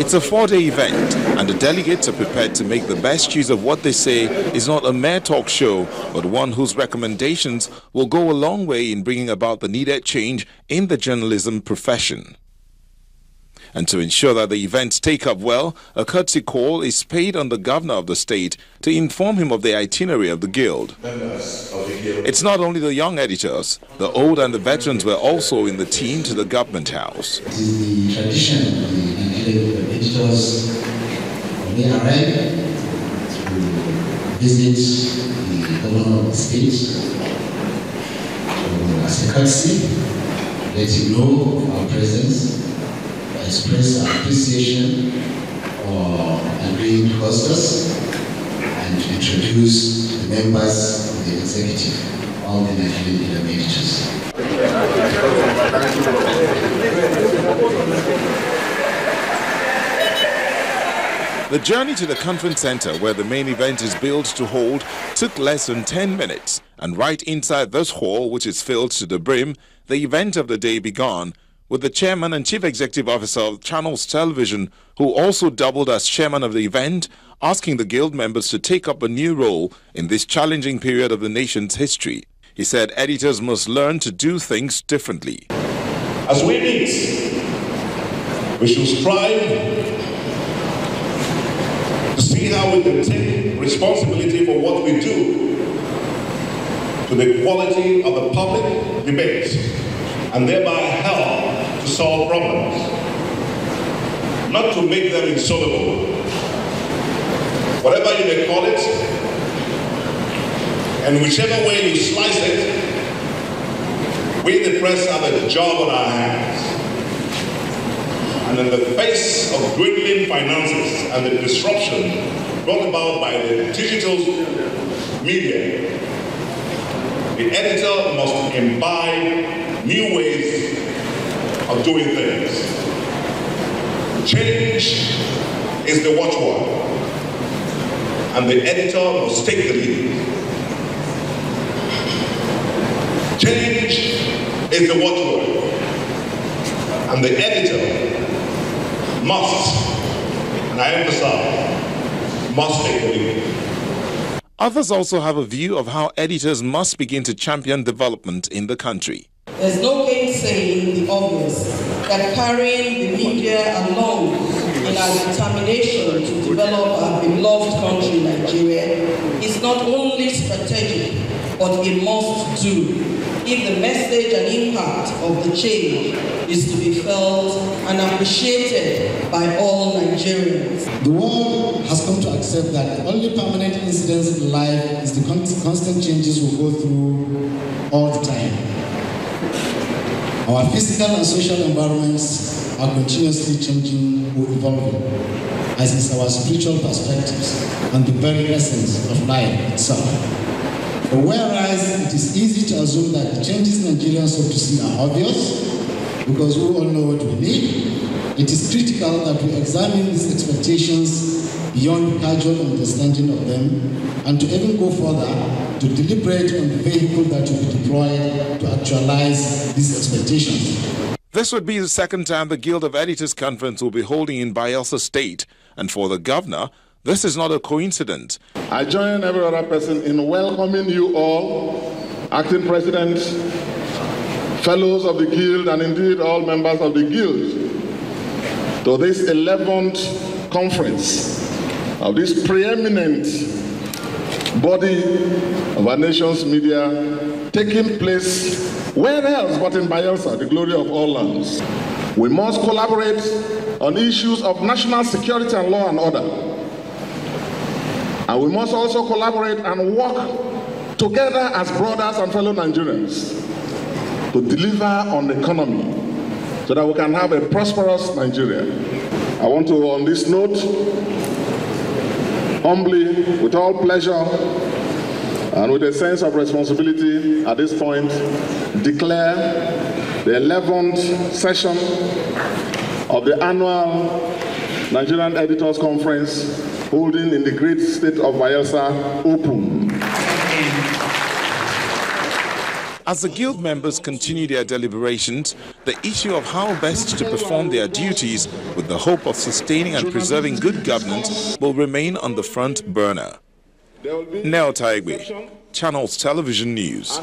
It's a 4-day event, and the delegates are prepared to make the best use of what they say is not a mere talk show, but one whose recommendations will go a long way in bringing about the needed change in the journalism profession. And to ensure that the events take up well, a courtesy call is paid on the governor of the state to inform him of the itinerary of the guild. It's not only the young editors, the old and the veterans were also in the team to the government house. It is the tradition of the editors when they arrive to visit the governor of the state as a courtesy, let him know of our presence, express our appreciation for agreeing to host us, and to introduce the members of the executive, all the Nigerian editors. The journey to the conference center, where the main event is built to hold, took less than 10 minutes. And right inside this hall, which is filled to the brim, the event of the day began, with the chairman and chief executive officer of Channels Television, who also doubled as chairman of the event, asking the guild members to take up a new role in this challenging period of the nation's history. He said editors must learn to do things differently. As we meet, we should strive to see how we can take responsibility for what we do to the quality of the public debate, and thereby help to solve problems, not to make them insoluble. Whatever you may call it, and whichever way you slice it, we the press have a job on our hands. And in the face of dwindling finances and the disruption brought about by the digital media, the editor must imbibe new ways of doing things. Change is the watchword, and the editor must take the lead. Change is the watchword, and the editor must, and I emphasize, must take the lead. Others also have a view of how editors must begin to champion development in the country. There's no gainsaying the obvious that carrying the media along in our determination to develop our beloved country, Nigeria, is not only strategic, but a must-do if the message and impact of the change is to be felt and appreciated by all Nigerians. The world has come to accept that the only permanent incidence in life is the constant changes we go through all the time. Our physical and social environments are continuously changing or evolving, as is our spiritual perspectives and the very essence of life itself. But whereas it is easy to assume that the changes Nigerians hope to see are obvious, because we all know what we need, it is critical that we examine these expectations beyond casual understanding of them, and to even go further, to deliberate on the vehicle that will be deployed to actualize these expectations. This would be the second time the Guild of Editors Conference will be holding in Bayelsa State, and for the governor, this is not a coincidence. I join every other person in welcoming you all, acting president, fellows of the Guild, and indeed all members of the Guild, to this 11th conference of this preeminent body of our nation's media, taking place where else but in Bayelsa, the glory of all lands. We must collaborate on issues of national security and law and order. And we must also collaborate and work together as brothers and fellow Nigerians to deliver on the economy so that we can have a prosperous Nigeria. I want to, on this note, humbly, with all pleasure, and with a sense of responsibility at this point, declare the 11th session of the annual Nigerian Editors Conference holding in the great state of Bayelsa open. As the guild members continue their deliberations, the issue of how best to perform their duties with the hope of sustaining and preserving good governance will remain on the front burner. Nell Taigwe, Channels Television News.